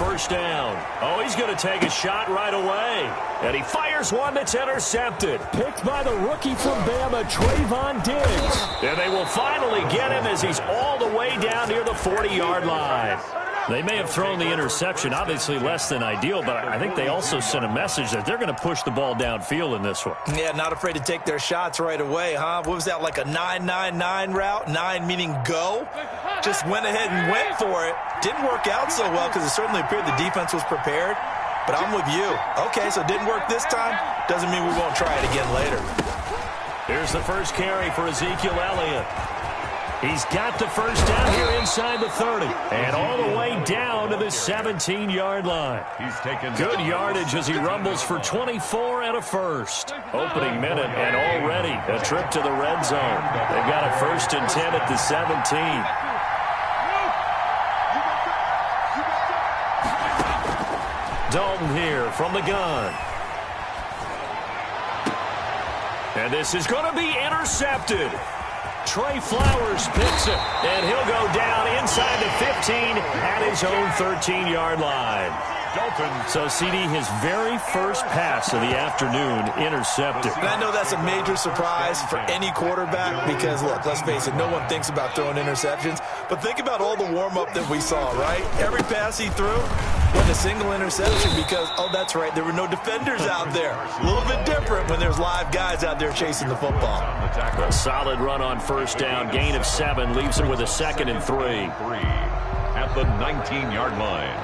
first down. Oh, he's going to take a shot right away. And he fires one that's intercepted. Picked by the rookie from Bama, Trayvon Diggs. And they will finally get him as he's all the way down near the 40-yard line. They may have thrown the interception, obviously less than ideal, but I think they also sent a message that they're going to push the ball downfield in this one. Yeah, not afraid to take their shots right away, huh? What was that, like a 9-9-9 route? 9 meaning go? Just went ahead and went for it. Didn't work out so well because it certainly appeared the defense was prepared. But I'm with you. Okay, so it didn't work this time. Doesn't mean we won't try it again later. Here's the first carry for Ezekiel Elliott. He's got the first down here inside the 30. And all the way down to the 17-yard line. He's taken good yardage as he rumbles for 24 and a first. Opening minute and already a trip to the red zone. They've got a 1st and 10 at the 17. Dalton here from the gun. And this is going to be intercepted. Trey Flowers picks it, and he'll go down inside the 15 at his own 13-yard line. Dalton. So, CD, his very first pass of the afternoon intercepted. And I know that's a major surprise for any quarterback because, look, let's face it, no one thinks about throwing interceptions. But think about all the warm-up that we saw, right? Every pass he threw wasn't a single interception because, oh, that's right, there were no defenders out there. A little bit different when there's live guys out there chasing the football. A solid run on first down. Gain of 7 leaves him with a 2nd and 3. At the 19-yard line.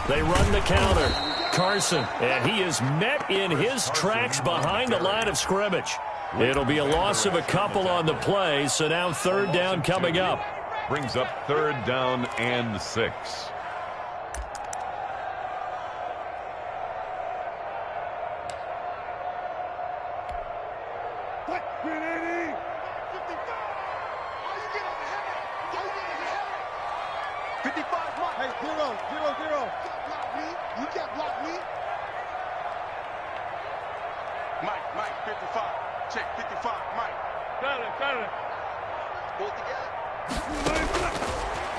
They run the counter. Carson, and he is met in his tracks behind the line of scrimmage. It'll be a loss of a couple on the play, so now 3rd down coming up. Brings up 3rd down and 6.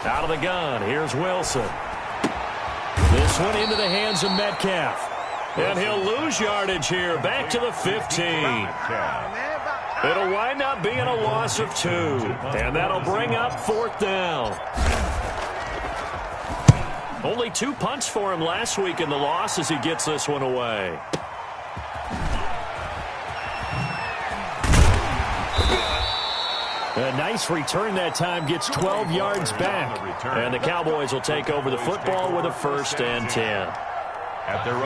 Out of the gun, here's Wilson. This one into the hands of Metcalf. And he'll lose yardage here, back to the 15. It'll wind up being a loss of 2. And that'll bring up 4th down. Only 2 punts for him last week in the loss as he gets this one away. A nice return that time, gets 12 yards back. And the Cowboys will take over the football with a 1st and 10.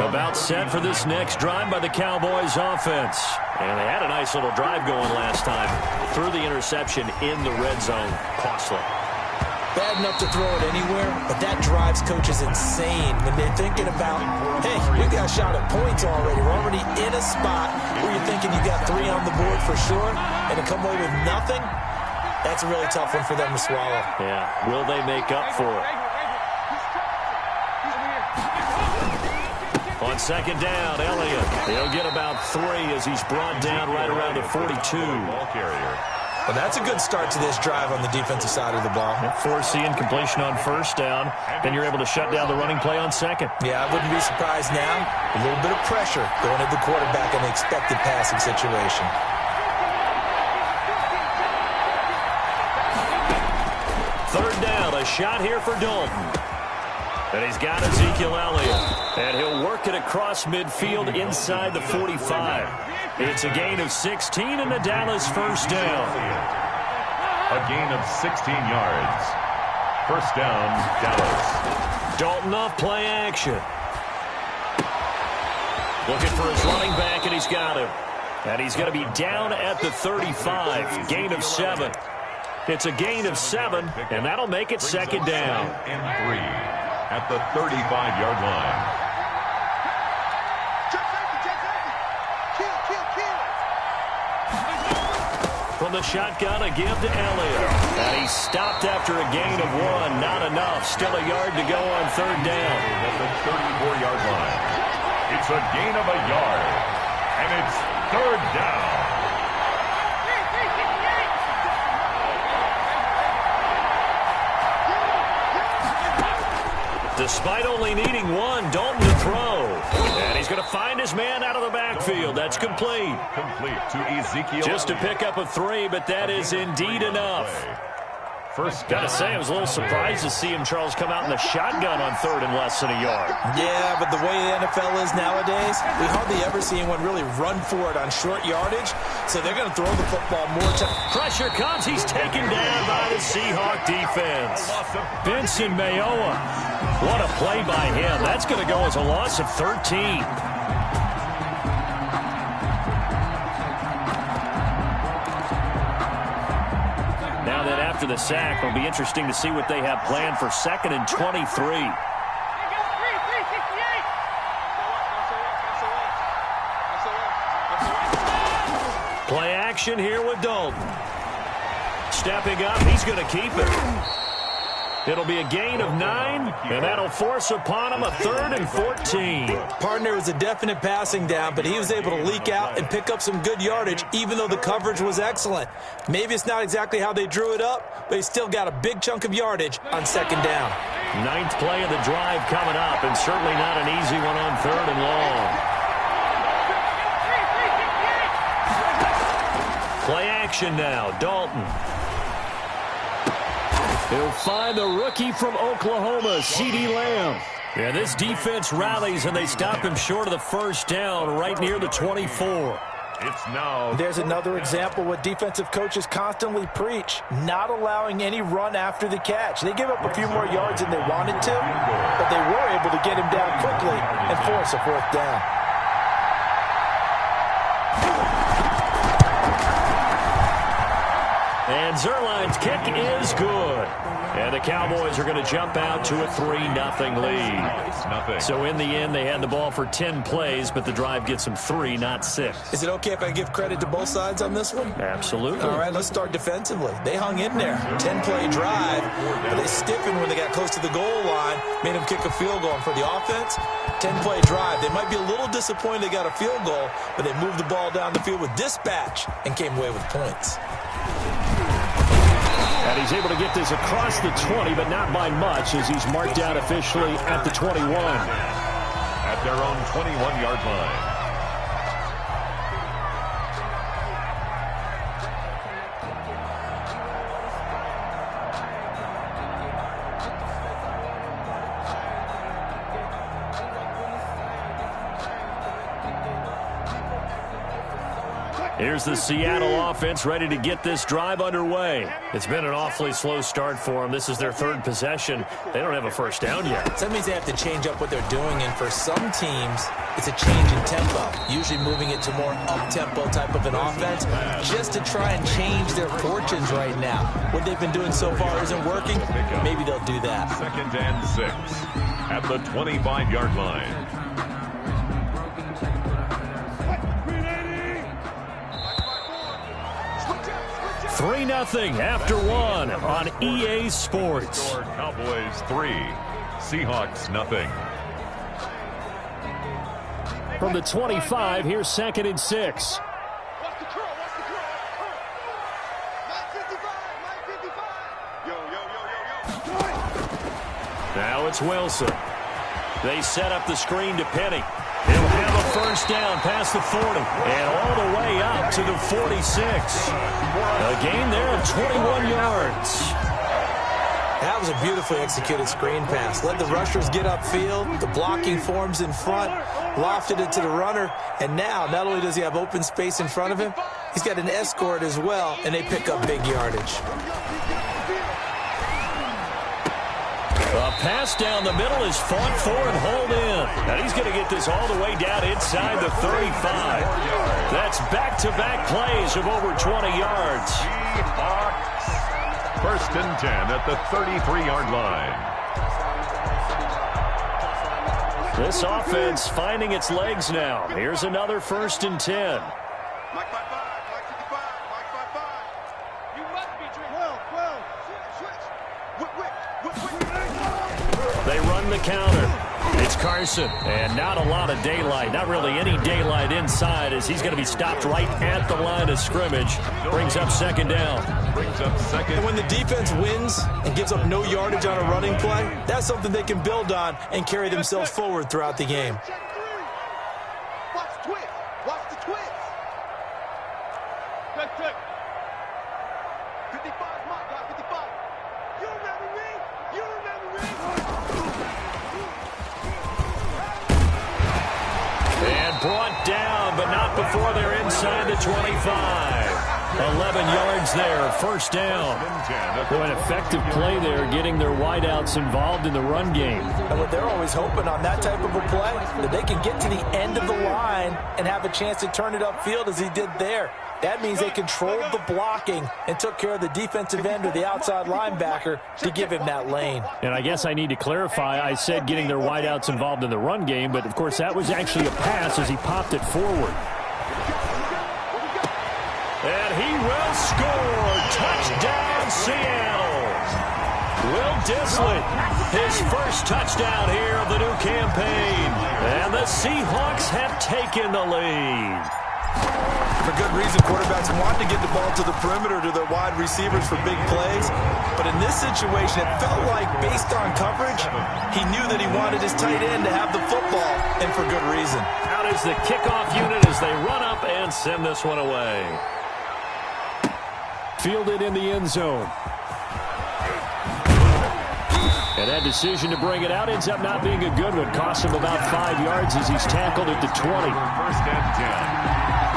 About set for this next drive by the Cowboys offense. And they had a nice little drive going last time. Threw the interception in the red zone. Costly. Bad enough to throw it anywhere, but that drives coaches insane when they're thinking about, hey, we got a shot at points already. We're already in a spot where you're thinking you got 3 on the board for sure, and to come away with nothing, that's a really tough one for them to swallow. Yeah, will they make up for it? On 2nd down, Elliott. He'll get about 3 as he's brought down right around the 42. Ball carrier. Well, that's a good start to this drive on the defensive side of the ball. Forcing completion on 1st down. Then you're able to shut down the running play on 2nd. Yeah, I wouldn't be surprised now. A little bit of pressure going at the quarterback in the expected passing situation. Third down, a shot here for Dalton. And he's got Ezekiel Elliott. And he'll work it across midfield inside the 45. It's a gain of 16 and the Dallas 1st down. A gain of 16 yards. 1st down, Dallas. Dalton off play action. Looking for his running back, and he's got him. And he's going to be down at the 35. Gain of 7. It's a gain of 7, and that'll make it 2nd down. And 3 at the 35-yard line. From the shotgun, a give to Elliott. And he's stopped after a gain of 1. Not enough. Still a yard to go on 3rd down. At the 34-yard line. It's a gain of a yard. And it's 3rd down. Despite only needing one, Dalton to throw. And he's going to find his man out of the backfield. That's complete. Complete to Ezekiel. Just to pick up a 3, but that is indeed enough. First, Gotta say, I was a little surprised to see him, Charles, come out in the shotgun on 3rd and less than a yard. Yeah, but the way the NFL is nowadays, we hardly ever see anyone really run for it on short yardage, so they're going to throw the football more time. Pressure comes. He's taken down by the Seahawk defense. Benson Mayowa. What a play by him. That's going to go as a loss of 13. After the sack, it'll be interesting to see what they have planned for 2nd and 23. Play action here with Dalton. Stepping up, he's going to keep it. It'll be a gain of 9, and that'll force upon him a 3rd and 14. Partner was a definite passing down, but he was able to leak out and pick up some good yardage, even though the coverage was excellent. Maybe it's not exactly how they drew it up, but he still got a big chunk of yardage on 2nd down. 9th play of the drive coming up, and certainly not an easy one on 3rd and long. Play action now, Dalton. He'll find the rookie from Oklahoma, CeeDee Lamb. Yeah, this defense rallies, and they stop him short of the 1st down right near the 24. It's now. There's another example what defensive coaches constantly preach, not allowing any run after the catch. They give up a few more yards than they wanted to, but they were able to get him down quickly and force a 4th down. And Zuerlein's kick is good. And the Cowboys are going to jump out to a 3-0 lead. So in the end, they had the ball for 10 plays, but the drive gets them 3, not 6. Is it okay if I give credit to both sides on this one? Absolutely. All right, let's start defensively. They hung in there. 10-play drive, but they stiffened when they got close to the goal line, made them kick a field goal. And for the offense, 10-play drive. They might be a little disappointed they got a field goal, but they moved the ball down the field with dispatch and came away with points. And he's able to get this across the 20, but not by much, as he's marked down officially at the 21. At their own 21-yard line. Here's the Seattle offense ready to get this drive underway. It's been an awfully slow start for them. This is their 3rd possession. They don't have a 1st down yet. That means they have to change up what they're doing, and for some teams, it's a change in tempo, usually moving it to more up-tempo type of an offense, just to try and change their fortunes right now. What they've been doing so far isn't working. Maybe they'll do that. 2nd and 6 at the 25-yard line. 3-0 after 1 on EA Sports. Cowboys 3, Seahawks 0. From the 25, here's 2nd and 6. Now it's Wilson. They set up the screen to Penny. He'll have a 1st down past the 40 and all the way up to the 46. A gain there of 21 yards. That was a beautifully executed screen pass. Let the rushers get upfield. The blocking forms in front. Lofted it to the runner. And now, not only does he have open space in front of him, he's got an escort as well, and they pick up big yardage. A pass down the middle is fought for and hauled in. Now he's going to get this all the way down inside the 35. That's back-to-back plays of over 20 yards. Seahawks 1st and 10 at the 33-yard line. This offense finding its legs now. Here's another 1st and 10. Mike 5-5, Mike 55, Mike 5-5. You must be drinking. 12. Switch. They run the counter. It's Carson, and not a lot of daylight, not really any daylight inside, as he's going to be stopped right at the line of scrimmage. Brings up second down. And when the defense wins and gives up no yardage on a running play, that's something they can build on and carry themselves forward throughout the game. Watch the twist. Watch the twist. Check. 55, mark, guys, 55. You remember me? You remember me? And brought down, but not before they're inside the 25. 11 yards there, first down. Boy, an effective play there, getting their wideouts involved in the run game. And what they're always hoping on that type of a play, that they can get to the end of the line and have a chance to turn it upfield as he did there. That means they controlled the blocking and took care of the defensive end or the outside linebacker to give him that lane. And I guess I need to clarify, I said getting their wideouts involved in the run game, but of course that was actually a pass as he popped it forward. And he will score. Touchdown, Seattle. Will Disley, his first touchdown here of the new campaign. And the Seahawks have taken the lead. For good reason, quarterbacks want to get the ball to the perimeter to their wide receivers for big plays. But in this situation, it felt like, based on coverage, he knew that he wanted his tight end to have the football, and for good reason. Out is the kickoff unit as they run up and send this one away. Fielded in the end zone. And that decision to bring it out ends up not being a good one. Cost him about 5 yards as he's tackled at the 20. First and 10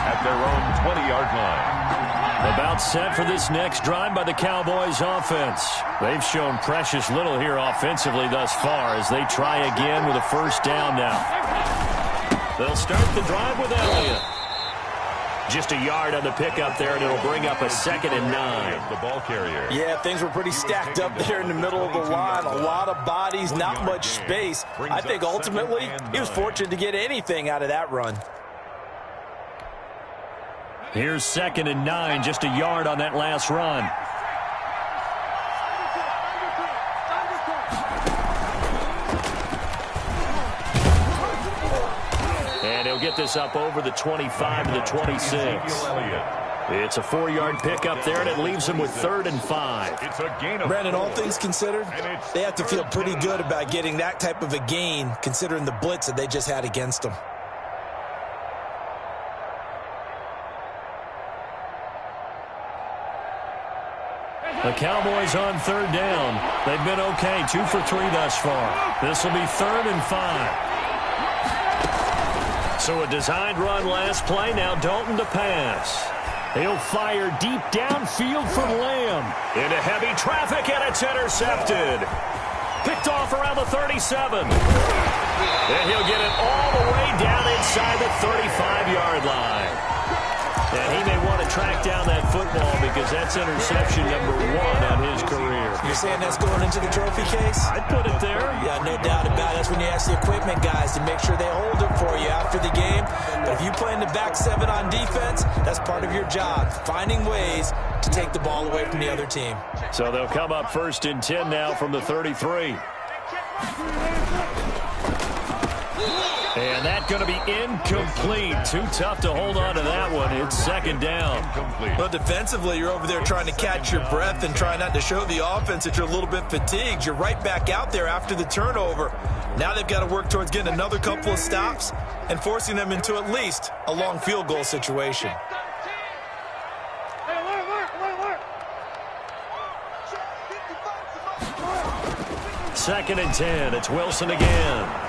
at their own 20-yard line. About set for this next drive by the Cowboys offense. They've shown precious little here offensively thus far as they try again with a first down now. They'll start the drive with Elliott. Just a yard on the pickup there, and it'll bring up a 2nd and 9. The ball carrier. Yeah, things were pretty stacked up there in the middle of the line. A lot of bodies, not much space. I think ultimately he was fortunate to get anything out of that run. Here's 2nd and 9, just a yard on that last run. And he'll get this up over the 25 to the 26. It's a 4-yard pickup there, and it leaves him with 3rd and 5. It's a gain of Brandon, all things considered, they have to feel pretty good about getting that type of a gain, considering the blitz that they just had against them. The Cowboys on 3rd down. They've been okay, 2 for 3 thus far. This will be 3rd and 5. So a designed run last play. Now Dalton to pass. He'll fire deep downfield from Lamb. Into heavy traffic, and it's intercepted. Picked off around the 37. And he'll get it all the way down inside the 35-yard line. And he may want to track down that football because that's interception number 1 on his career. You're saying that's going into the trophy case? I'd put it there. Yeah, no doubt about it. That's when you ask the equipment guys to make sure they hold it for you after the game. But if you play in the back 7 on defense, that's part of your job, finding ways to take the ball away from the other team. So they'll come up 1st and 10 now from the 33. And that's going to be incomplete. Too tough to hold on to that one. It's 2nd down. Well, defensively, you're over there trying to catch your breath and try not to show the offense that you're a little bit fatigued. You're right back out there after the turnover. Now they've got to work towards getting another couple of stops and forcing them into at least a long field goal situation. Second and 10. It's Wilson again.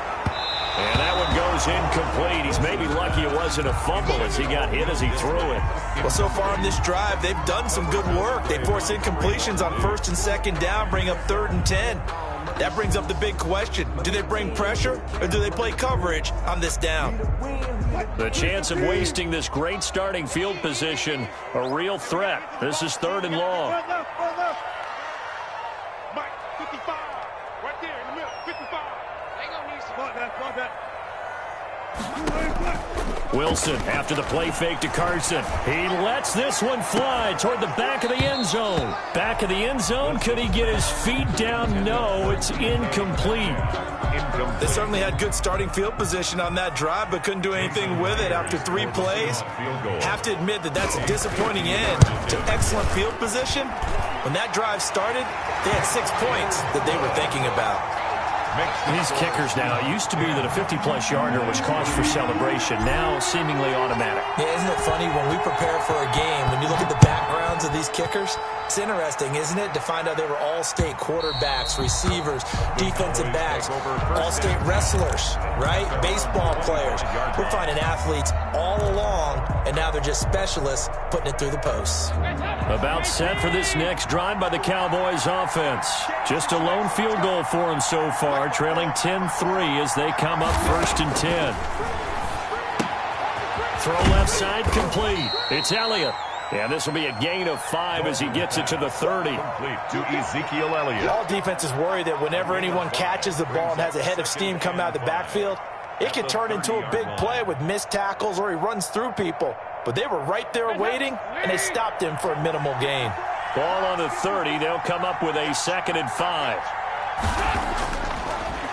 And that one goes incomplete. He's maybe lucky it wasn't a fumble as he got hit as he threw it. Well, so far in this drive, they've done some good work. They force incompletions on 1st and 2nd down, bring up 3rd and 10. That brings up the big question. Do they bring pressure or do they play coverage on this down? The chance of wasting this great starting field position, a real threat. This is 3rd and long. Mike, 55. Right there in the middle, 55. They gonna need some. Block that. Wilson after the play fake to Carson. He lets this one fly toward the back of the end zone. Back of the end zone. Could he get his feet down? No, it's incomplete. They certainly had good starting field position on that drive, but couldn't do anything with it after 3 plays. Have to admit that that's a disappointing end to excellent field position. When that drive started, they had 6 points that they were thinking about. These kickers now, it used to be that a 50-plus yarder was cause for celebration. Now seemingly automatic. Yeah, isn't it funny when we prepare for a game, when you look at the backgrounds of these kickers, it's interesting, isn't it, to find out they were all-state quarterbacks, receivers, defensive backs, all-state wrestlers, right? Baseball players. We're finding athletes all along, and now they're just specialists putting it through the posts. About set for this next drive by the Cowboys offense. Just a lone field goal for them so far, trailing 10-3 as they come up 1st and 10. Throw left side complete. It's Elliott. And this will be a gain of 5 as he gets it to the 30. Complete to Ezekiel Elliott. All defenses worry that whenever anyone catches the ball and has a head of steam coming out of the backfield, it can turn into a big play with missed tackles or he runs through people. But they were right there waiting, and they stopped him for a minimal gain. Ball on the 30. They'll come up with a 2nd and 5.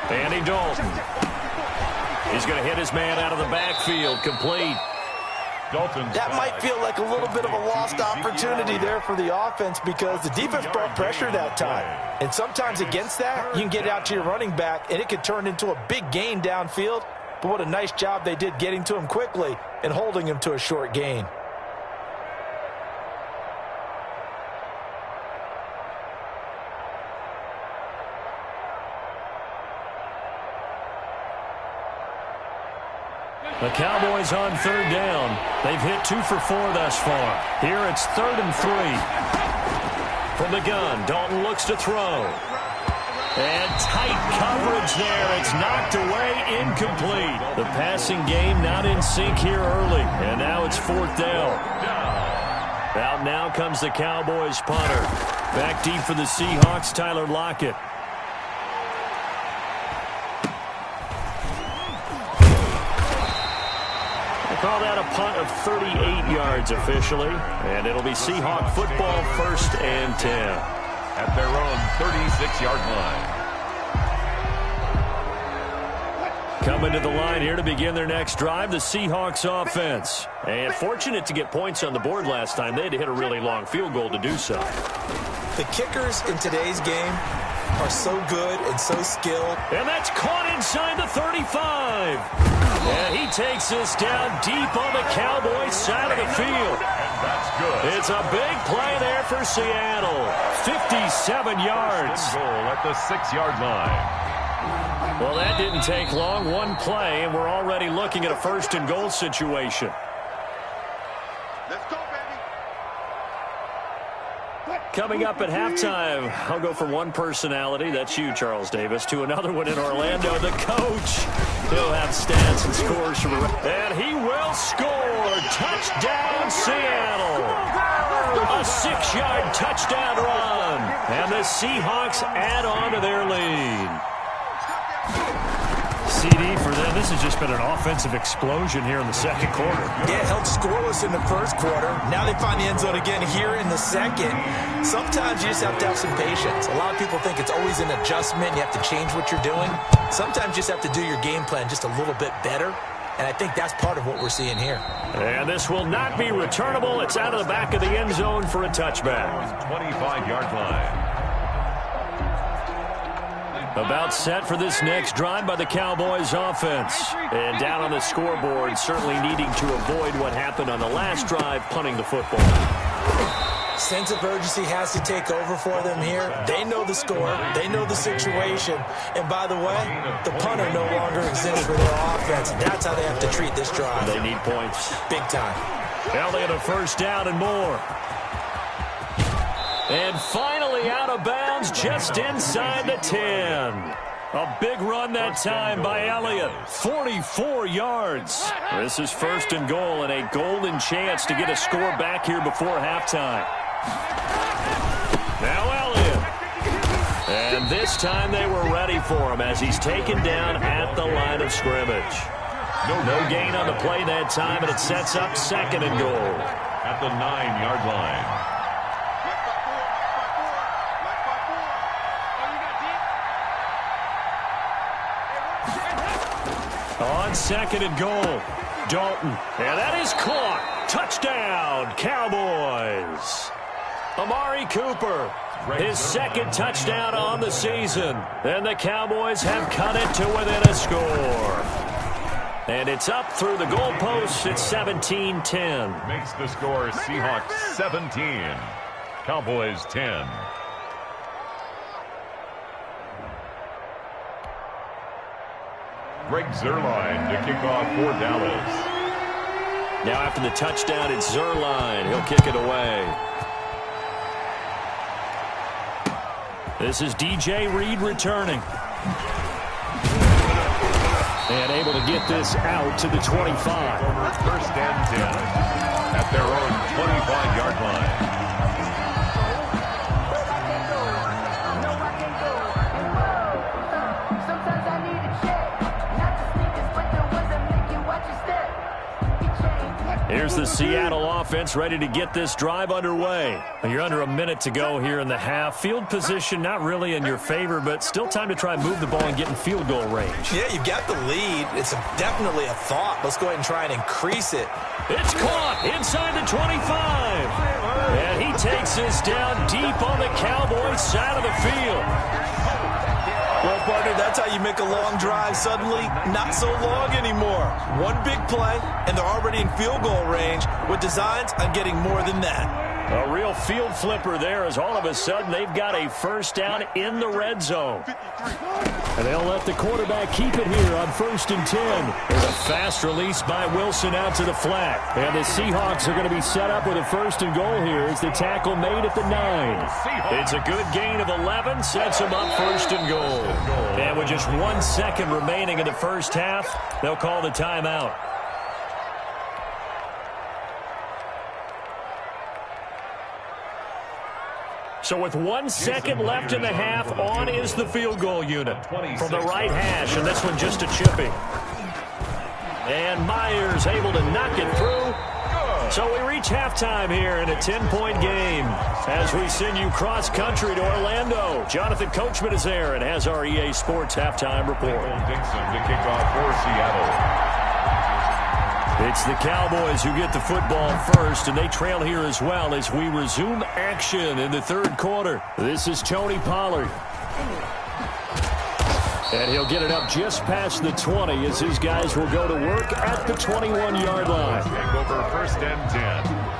Andy Dalton. He's going to hit his man out of the backfield. Complete. That might feel like a little bit of a lost opportunity there for the offense because the defense brought pressure that time. And sometimes against that, you can get it out to your running back, and it could turn into a big gain downfield. But what a nice job they did getting to him quickly and holding him to a short gain. The Cowboys on 3rd down. They've hit 2 for 4 thus far. Here it's 3rd and 3. From the gun, Dalton looks to throw. And tight coverage there. It's knocked away, incomplete. The passing game not in sync here early. And now it's 4th down. Out now comes the Cowboys punter. Back deep for the Seahawks, Tyler Lockett. Call that a punt of 38 yards officially, and it'll be Seahawk football 1st and 10. At their own 36-yard line. Coming to the line here to begin their next drive, the Seahawks offense. And fortunate to get points on the board last time. They had to hit a really long field goal to do so. The kickers in today's game are so good and so skilled. And that's caught inside the 35. And he takes this down deep on the Cowboys side of the field. And that's good. It's a big play there for Seattle. 57 yards. Goal at the 6-yard line. Well, that didn't take long. One play, and we're already looking at a 1st and goal situation. Let's go, baby. Coming up at halftime, I'll go from one personality, that's you, Charles Davis, to another one in Orlando, the coach. He'll have stats and scores from and he will score. Touchdown, Seattle. A 6-yard touchdown run. And the Seahawks add on to their lead. CD for them. This has just been an offensive explosion here in the 2nd quarter. Yeah, held scoreless in the 1st quarter. Now they find the end zone again here in the 2nd. Sometimes you just have to have some patience. A lot of people think it's always an adjustment. You have to change what you're doing. Sometimes you just have to do your game plan just a little bit better. And I think that's part of what we're seeing here. And this will not be returnable. It's out of the back of the end zone for a touchback. 25-yard line. About set for this next drive by the Cowboys offense. And down on the scoreboard, certainly needing to avoid what happened on the last drive, punting the football. Sense of urgency has to take over for them here. They know the score. They know the situation. And by the way, the punter no longer exists for their offense. That's how they have to treat this drive. They need points. Big time. Elliott a 1st down and more. And finally out of bounds just inside the 10. A big run that time by Elliott. 44 yards. This is 1st and goal and a golden chance to get a score back here before halftime. Now Elliott. And this time they were ready for him as he's taken down at the line of scrimmage. No gain on the play that time, and it sets up 2nd and goal. At the 9-yard line. On 2nd and goal, Dalton. And that is caught. Touchdown, Cowboys. Amari Cooper, his 2nd touchdown on the season. And the Cowboys have cut it to within a score. And it's up through the goalposts. It's 17-10. Makes the score Seahawks 17. Cowboys 10. Greg Zuerlein to kick off for Dallas. Now after the touchdown, it's Zuerlein. He'll kick it away. This is DJ Reed returning. And able to get this out to the 25. Over 1st and 10 at their own 25-yard line. Here's the Seattle offense ready to get this drive underway. You're under a minute to go here in the half. Field position not really in your favor, but still time to try and move the ball and get in field goal range. Yeah, you've got the lead. It's definitely a thought. Let's go ahead and try and increase it. It's caught inside the 25. And he takes this down deep on the Cowboys side of the field. Well, partner, that's how you make a long drive suddenly not so long anymore. One big play, and they're already in field goal range with designs on getting more than that. A real field flipper there as all of a sudden they've got a 1st down in the red zone. And they'll let the quarterback keep it here on 1st and 10. There's a fast release by Wilson out to the flat. And the Seahawks are going to be set up with a 1st and goal here as the tackle made at the 9. It's a good gain of 11, sets them up 1st and goal. And with just 1 second remaining in the first half, they'll call the timeout. So with 1 second left in the half, on is the field goal unit from the right hash, and this one just a chipping. And Myers able to knock it through. So we reach halftime here in a 10-point game as we send you cross-country to Orlando. Jonathan Coachman is there and has our EA Sports halftime report. Dixon to kick off for Seattle. It's the Cowboys who get the football first, and they trail here as well as we resume action in the 3rd quarter. This is Tony Pollard. And he'll get it up just past the 20 as his guys will go to work at the 21-yard line. Take over 1st and 10.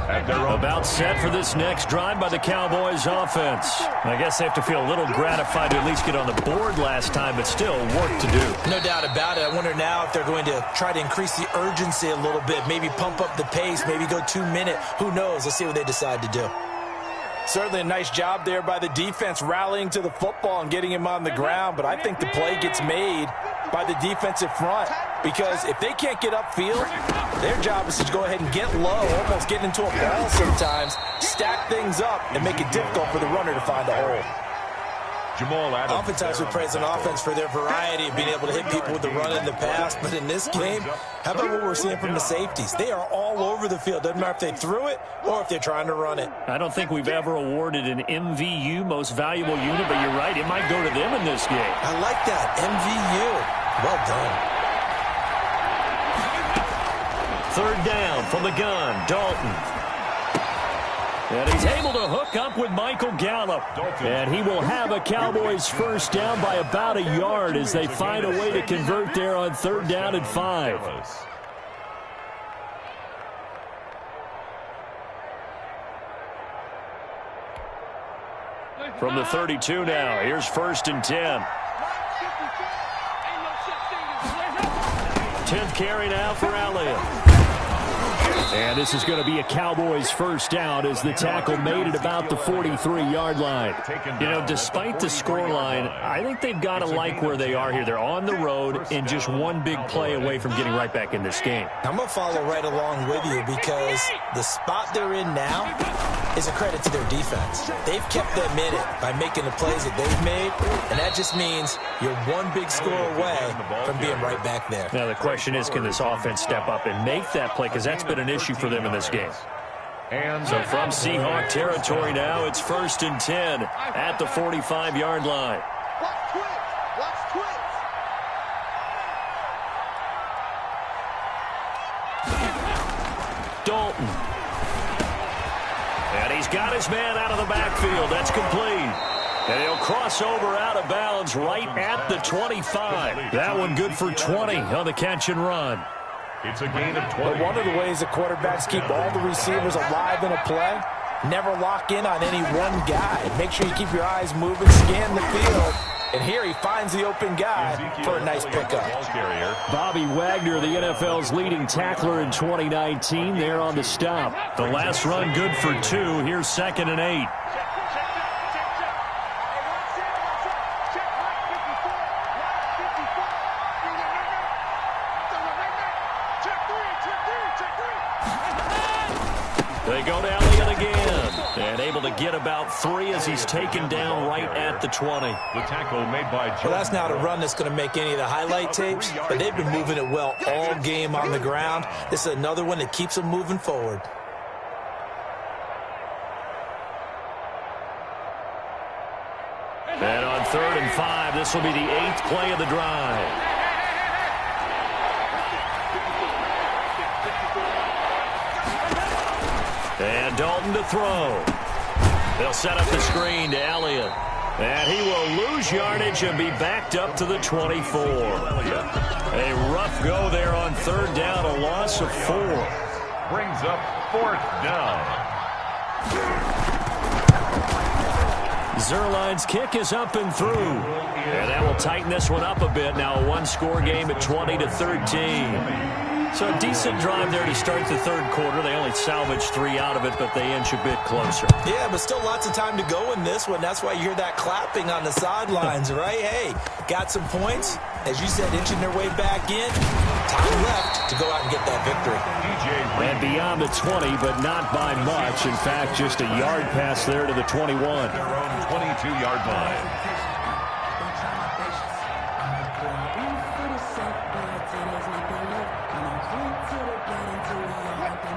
About set for this next drive by the Cowboys offense. I guess they have to feel a little gratified to at least get on the board last time, but still work to do. No doubt about it. I wonder now if they're going to try to increase the urgency a little bit, maybe pump up the pace, maybe go 2-minute. Who knows? Let's see what they decide to do. Certainly a nice job there by the defense rallying to the football and getting him on the ground, but I think the play gets made by the defensive front because if they can't get upfield, their job is to go ahead and get low, almost get into a ball sometimes, stack things up, and make it difficult for the runner to find a hole. Jamal Adams. Oftentimes we praise an offense for their variety of being able to hit people with the run in the pass, but in this game, how about what we're seeing from the safeties? They are all over the field. Doesn't matter if they threw it or if they're trying to run it. I don't think we've ever awarded an MVU, most valuable unit, but you're right, it might go to them in this game. I like that, MVU. Well done. 3rd down from the gun, Dalton. And he's able to hook up with Michael Gallup. And he will have a Cowboys 1st down by about a yard as they find a way to convert there on 3rd down and 5. From the 32 now, here's 1st and 10. 10th carry now for Elliott. And this is going to be a Cowboys 1st down as the tackle made at about the 43-yard line. You know, despite the scoreline, I think they've got to like where they are here. They're on the road and just one big play away from getting right back in this game. I'm going to follow right along with you because the spot they're in now, is a credit to their defense. They've kept them in it by making the plays that they've made, and that just means you're one big score away from being right back there. Now, the question is, can this offense step up and make that play? Because that's been an issue for them in this game. And so from Seahawk territory now, it's 1st and 10 at the 45-yard line. Watch twitch. Watch twitch. Dalton. And he's got his man out of the backfield. That's complete. And he'll cross over out of bounds right at the 25. That one good for 20 on the catch and run. It's a gain of 20. But one of the ways that quarterbacks keep all the receivers alive in a play, never lock in on any one guy. Make sure you keep your eyes moving, scan the field. And here he finds the open guy for a nice pickup. Bobby Wagner, the NFL's leading tackler in 2019, there on the stop. The last run good for 2. Here's 2nd and 8. They go to Elliott again, and able to get about 3 as he's taken down right at the 20. The tackle made by Joe. Well, that's not a run that's going to make any of the highlight tapes, but they've been moving it well all game on the ground. This is another one that keeps them moving forward. And on 3rd and 5, this will be the 8th play of the drive. And Dalton to throw. They'll set up the screen to Elliott. And he will lose yardage and be backed up to the 24. A rough go there on 3rd down, a loss of 4. Brings up 4th down. Zerline's kick is up and through. And that will tighten this one up a bit. Now a one-score game at 20-13. So a decent drive there to start the 3rd quarter. They only salvaged 3 out of it, but they inch a bit closer. Yeah, but still lots of time to go in this one. That's why you hear that clapping on the sidelines, right? Hey, got some points. As you said, inching their way back in. Time left to go out and get that victory. And beyond the 20, but not by much. In fact, just a yard pass there to the 21. Their own 22-yard line.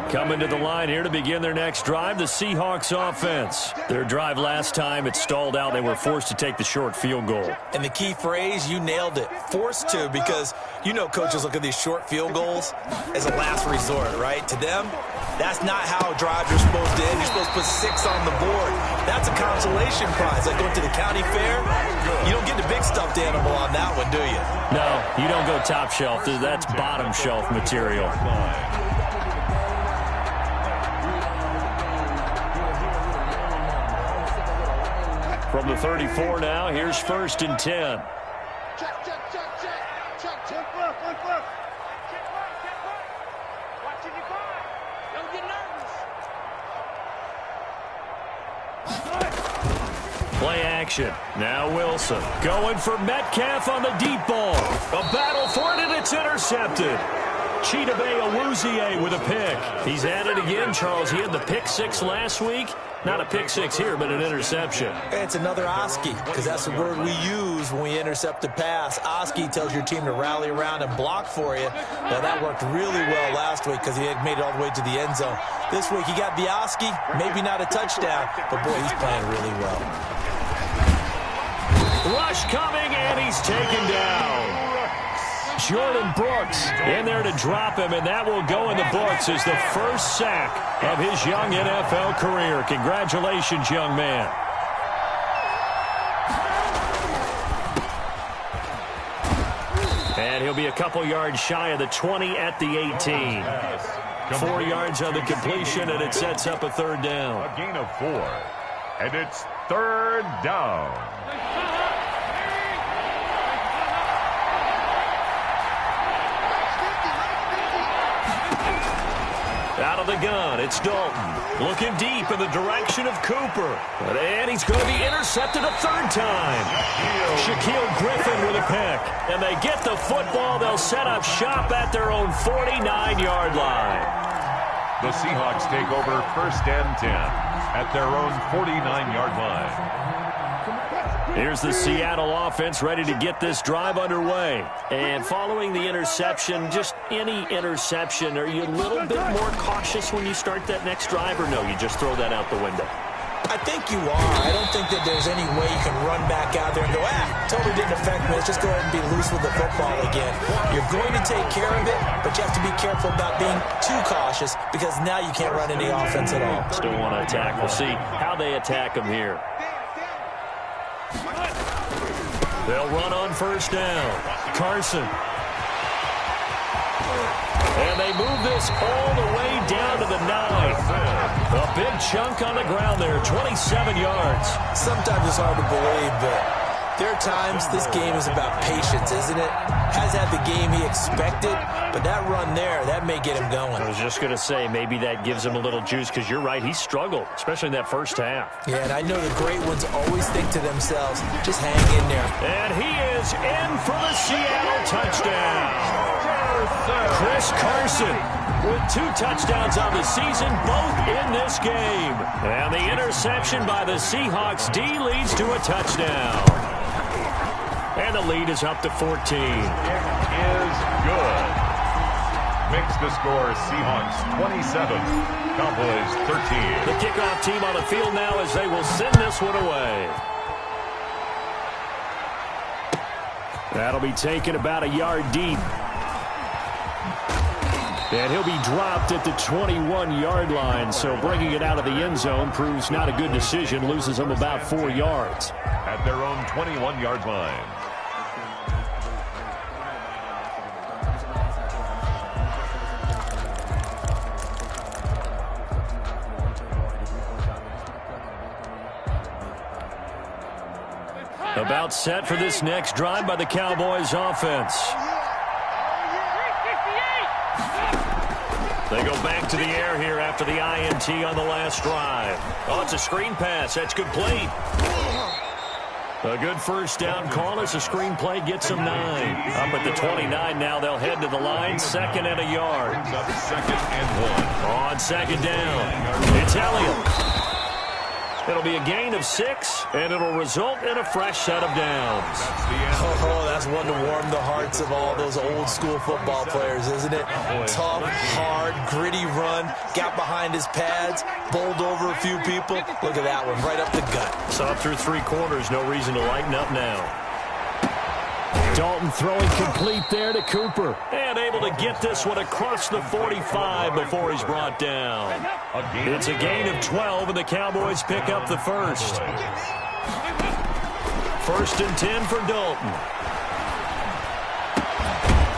Coming to the line here to begin their next drive, the Seahawks offense. Their drive last time, it stalled out. They were forced to take the short field goal. And the key phrase, you nailed it. Forced to, because you know coaches look at these short field goals as a last resort, right? To them, that's not how drives are supposed to end. You're supposed to put 6 on the board. That's a consolation prize. Like going to the county fair, you don't get the big stuffed animal on that one, do you? No, you don't go top shelf. That's bottom shelf material. From the 34 now, here's 1st and 10. Check, check, check, check. Check, check, look. Check right. Watch it, you find. Don't get nervous. Play action. Now Wilson going for Metcalf on the deep ball. A battle for it, and it's intercepted. Chidobe Awuzie with a pick. He's at it again, Charles. He had the pick 6 last week. Not a pick 6 here, but an interception. It's another Oski, because that's the word we use when we intercept a pass. Oski tells your team to rally around and block for you. Now, that worked really well last week because he had made it all the way to the end zone. This week, he got the Oski, maybe not a touchdown, but, boy, he's playing really well. Rush coming, and he's taken down. Jordan Brooks in there to drop him, and that will go in the books as the first sack of his young NFL career. Congratulations, young man. And he'll be a couple yards shy of the 20 at the 18. 4 yards on the completion, and it sets up a 3rd down. A gain of 4. And it's 3rd down. Out of the gun, it's Dalton. Looking deep in the direction of Cooper. And he's going to be intercepted a 3rd time. Shaquille Griffin with a pick. And they get the football. They'll set up shop at their own 49-yard line. The Seahawks take over 1st and 10 at their own 49-yard line. Here's the Seattle offense ready to get this drive underway. And following the interception, just any interception, are you a little bit more cautious when you start that next drive, or no, you just throw that out the window? I think you are. I don't think that there's any way you can run back out there and go, totally didn't affect me. Let's just go ahead and be loose with the football again. You're going to take care of it, but you have to be careful about being too cautious because now you can't run any offense at all. Still want to attack. We'll see how they attack them here. They'll run on 1st down. Carson. And they move this all the way down to the 9. A big chunk on the ground there, 27 yards. Sometimes it's hard to believe, but there are times this game is about patience, isn't it? Has had the game he expected, but that run there, that may get him going. I was just going to say, maybe that gives him a little juice, because you're right, he struggled, especially in that first half. Yeah, and I know the great ones always think to themselves, just hang in there. And he is in for the Seattle touchdown. Chris Carson with 2 touchdowns on the season, both in this game. And the interception by the Seahawks D leads to a touchdown. And the lead is up to 14. It is good. Makes the score Seahawks 27, Cowboys 13. The kickoff team on the field now as they will send this one away. That'll be taken about a yard deep. And he'll be dropped at the 21-yard line, so bringing it out of the end zone proves not a good decision, loses him about 4 yards. At their own 21-yard line. About set for this next drive by the Cowboys offense. They go back to the air here after the INT on the last drive. Oh, it's a screen pass. That's complete. A good first down call as the screen play gets them 9. Up at the 29 now, they'll head to the line. 2nd and a yard. Up 2nd and 1. On 2nd down, it's Elliott. It'll be a gain of 6, and it'll result in a fresh set of downs. Oh, that's one to warm the hearts of all those old-school football players, isn't it? Tough, hard, gritty run, got behind his pads, bowled over a few people. Look at that one, right up the gut. Saw through 3 quarters, no reason to lighten up now. Dalton throwing complete there to Cooper. And able to get this one across the 45 before he's brought down. It's a gain of 12, and the Cowboys pick up the first. 1st and 10 for Dalton.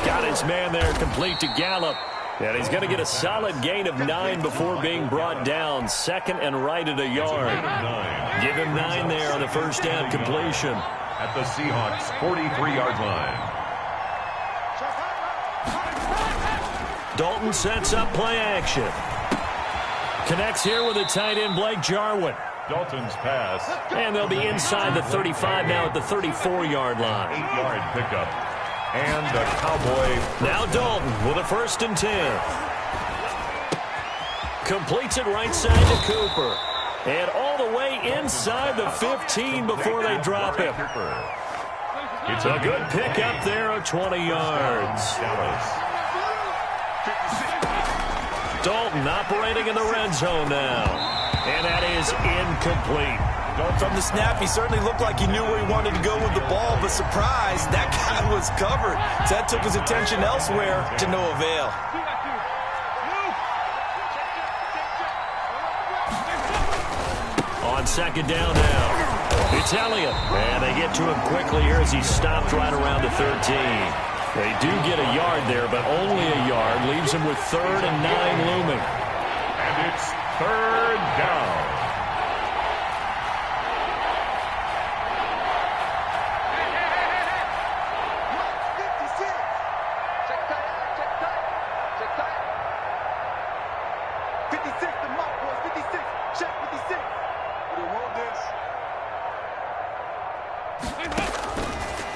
Got his man there complete to Gallup. And he's going to get a solid gain of 9 before being brought down. 2nd and right at a yard. Give him 9 there on the first down completion. At the Seahawks 43-yard line. Dalton sets up play action. Connects here with the tight end Blake Jarwin. Dalton's pass. And they'll be inside the 35 now at the 34-yard line. 8-yard pickup. And a Cowboy. Now Dalton with a 1st and 10. Completes it right side to Cooper. And all the way inside the 15 before they drop him. It's a good pickup there of 20 yards. Dalton operating in the red zone now. And that is incomplete. From the snap, he certainly looked like he knew where he wanted to go with the ball, but surprise, that guy was covered. So that took his attention elsewhere to no avail. On 2nd down now, it's Elliott. And they get to him quickly here as he stopped right around the 13. They do get a yard there, but only a yard. Leaves him with 3rd and 9 looming. And it's 3rd down.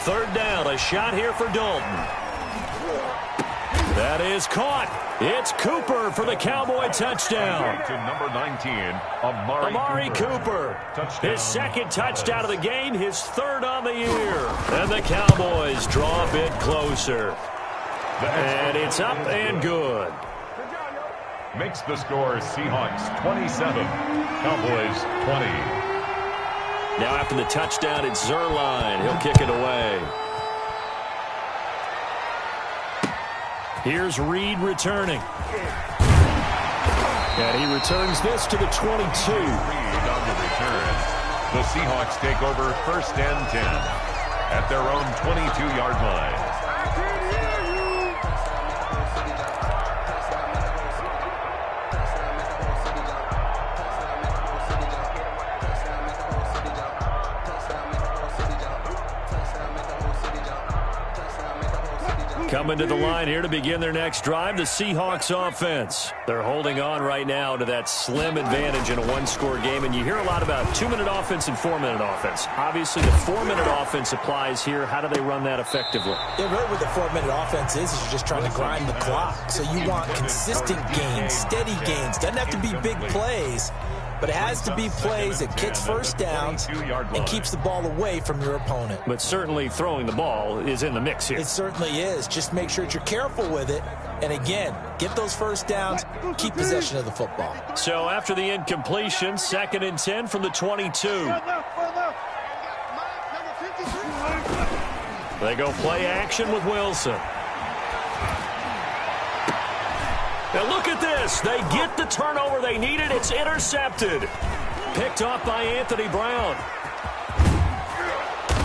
Third down, a shot here for Dalton. That is caught. It's Cooper for the Cowboy touchdown. To number 19, Amari Cooper. Touchdown. His second touchdown of the game, his third on the year. And the Cowboys draw a bit closer. And it's up and good. Makes the score Seahawks 27, Cowboys 20. Now after the touchdown, it's Zerline. He'll kick it away. Here's Reed returning. And he returns this to the 22. Reed on the return. The Seahawks take over 1st and 10 at their own 22-yard line. Coming to the line here to begin their next drive, the Seahawks offense. They're holding on right now to that slim advantage in a one-score game, and you hear a lot about 2-minute offense and 4-minute offense. Obviously, the 4-minute offense applies here. How do they run that effectively? Yeah, really what the 4-minute offense is you're just trying to grind the clock. So you want consistent gains, steady gains. Doesn't have to be big plays, but it has to be plays that kicks first downs and keeps the ball away from your opponent. But certainly throwing the ball is in the mix here. It certainly is. Just make sure that you're careful with it. And again, get those first downs, keep possession of the football. So after the incompletion, 2nd and 10 from the 22. They go play action with Wilson. And look at this. They get the turnover they needed. It's intercepted. Picked off by Anthony Brown.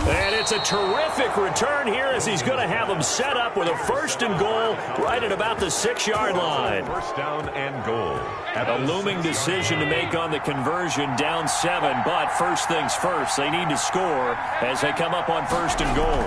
And it's a terrific return here as he's going to have them set up with a 1st and goal right at about the 6-yard line. 1st down and goal. A looming decision to make on the conversion, down 7. But first things first, they need to score as they come up on 1st and goal.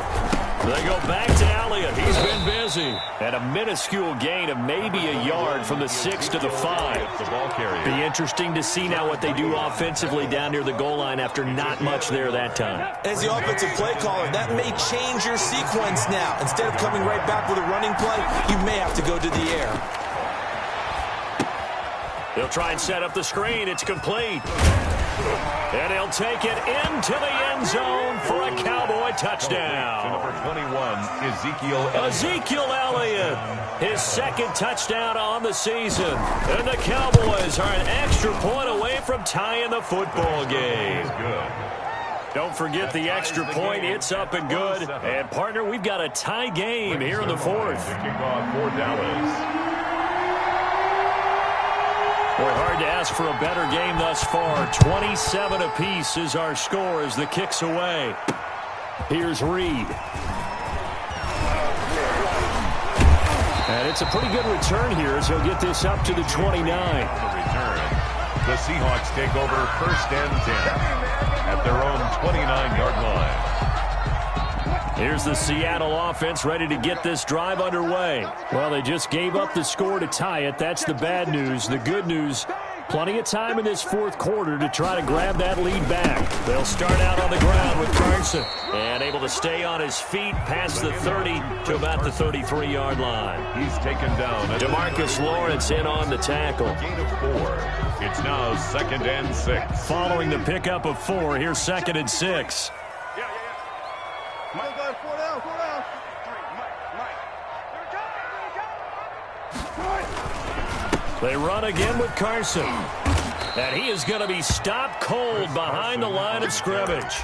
They go back to Elliott. He's been busy. And a minuscule gain of maybe a yard from the 6 to the 5. The ball carrier. Be interesting to see now what they do offensively down near the goal line after not much there that time. As the offensive play caller, that may change your sequence now. Instead of coming right back with a running play, you may have to go to the air. They'll try and set up the screen. It's complete. And he'll take it into the end zone for a Cowboy touchdown. To number 21, Ezekiel Elliott. His 2nd touchdown on the season. And the Cowboys are an extra point away from tying the football game. Good. Don't forget the extra point. It's up and good. And, partner, we've got a tie game here in the 4th. Kickoff for Dallas. Boy, hard to ask for a better game thus far. 27 apiece is our score as the kick's away. Here's Reed. And it's a pretty good return here as he'll get this up to the 29. The Seahawks take over 1st and 10 at their own 29-yard line. Here's the Seattle offense ready to get this drive underway. Well, they just gave up the score to tie it. That's the bad news. The good news, plenty of time in this 4th quarter to try to grab that lead back. They'll start out on the ground with Carson. And able to stay on his feet past the 30 to about the 33-yard line. He's taken down. DeMarcus Lawrence in on the tackle. Gain of 4. It's now 2nd and 6. Following the pickup of 4, here's 2nd and 6. They run again with Carson. And he is going to be stopped cold behind the line of scrimmage.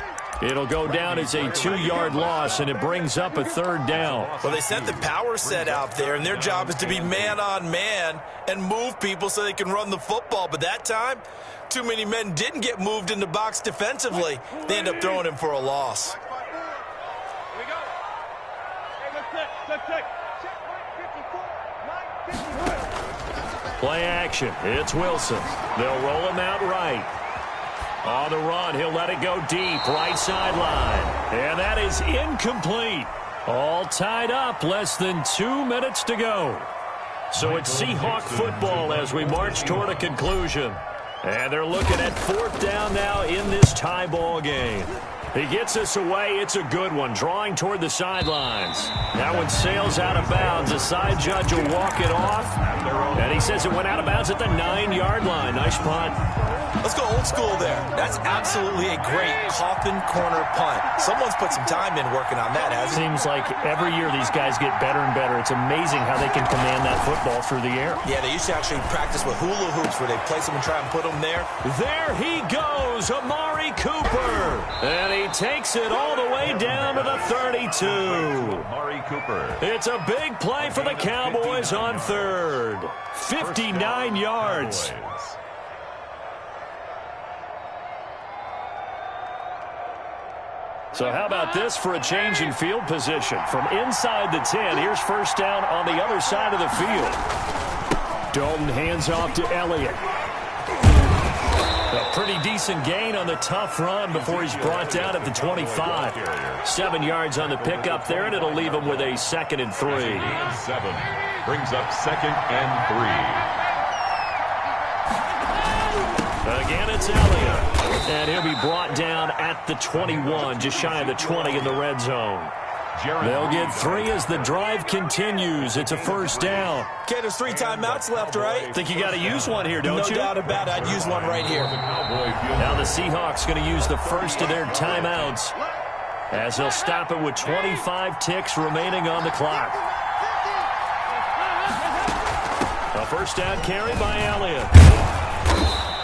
It'll go down as a 2-yard loss, and it brings up a 3rd down. Well, they sent the power set out there, and their job is to be man-on-man and move people so they can run the football. But that time, too many men didn't get moved in the box defensively. They end up throwing him for a loss. Play action. It's Wilson. They'll roll him out right. On the run, he'll let it go deep, right sideline. And that is incomplete. All tied up, less than 2 minutes to go. So it's Seahawk football as we march toward a conclusion. And they're looking at 4th down now in this tie ball game. He gets us away. It's a good one, drawing toward the sidelines. That one sails out of bounds. The side judge will walk it off. And he says it went out of bounds at the 9-yard line. Nice punt. Let's go old school there. That's absolutely a great coffin corner punt. Someone's put some time in working on that, hasn't it? Seems like every year these guys get better and better. It's amazing how they can command that football through the air. Yeah, they used to actually practice with hula hoops where they place them and try and put them there. There he goes, Amari Cooper. And he takes it all the way down to the 32. Amari Cooper. It's a big play for the Cowboys on third. 59 yards. So how about this for a change in field position? From inside the 10, here's first down on the other side of the field. Dalton hands off to Elliott. A pretty decent gain on the tough run before he's brought down at the 25. 7 yards on the pickup there, and it'll leave him with a 2nd and 3. 7 brings up 2nd and 3. Again, it's Elliott. And he'll be brought down at the 21, just shy of the 20 in the red zone. They'll get 3 as the drive continues. It's a first down. Okay, there's 3 timeouts left, right? Think you got to use one here, don't you? No doubt about it. I'd use one right here. Now the Seahawks going to use the first of their timeouts as they'll stop it with 25 ticks remaining on the clock. A first down carry by Elliott.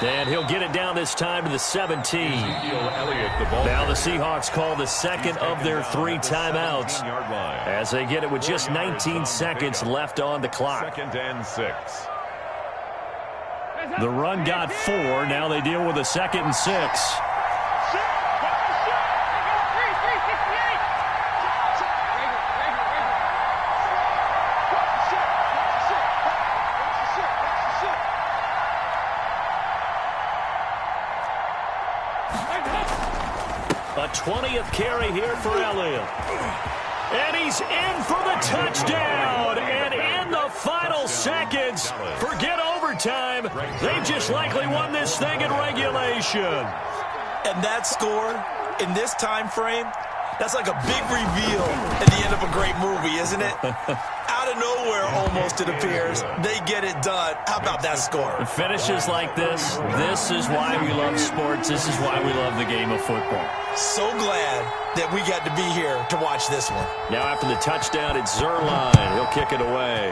And he'll get it down this time to the 17. Now the Seahawks call the second of their 3 timeouts as they get it with just 19 seconds left on the clock. 2nd and 6. The run got 4. Now they deal with a 2nd and 6. A 20th carry here for Elliott. And he's in for the touchdown. And in the final seconds, forget overtime. They just likely won this thing in regulation. And that score in this time frame, that's like a big reveal at the end of a great movie, isn't it? Out of nowhere, almost, it appears. They get it done. How about that score? Finishes like this. This is why we love sports. This is why we love the game of football. So glad that we got to be here to watch this one. Now after the touchdown, it's Zerline. He'll kick it away.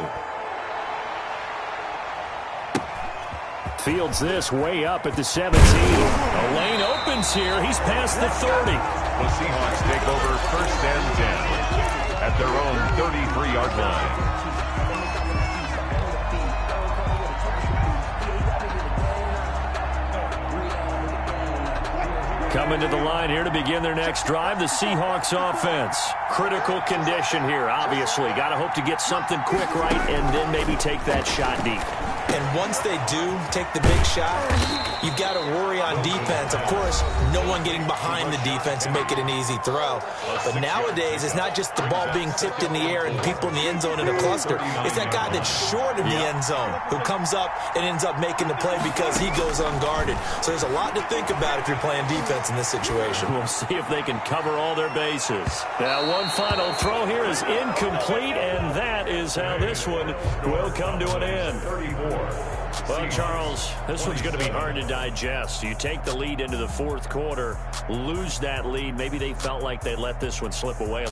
Fields this way up at the 17. A lane opens here. He's past the 30. The Seahawks take over 1st and 10 at their own 33-yard line. Coming to the line here to begin their next drive, the Seahawks offense. Critical condition here, obviously. Got to hope to get something quick right and then maybe take that shot deep. And once they do take the big shot, you've got to worry on defense. Of course, no one getting behind the defense and make it an easy throw. But nowadays, it's not just the ball being tipped in the air and people in the end zone in a cluster. It's that guy that's short in the end zone who comes up and ends up making the play because he goes unguarded. So there's a lot to think about if you're playing defense in this situation. We'll see if they can cover all their bases. Now, one final throw here is incomplete, and that is how this one will come to an end. Well, Charles, this one's going to be hard to digest. You take the lead into the 4th quarter, lose that lead. Maybe they felt like they let this one slip away.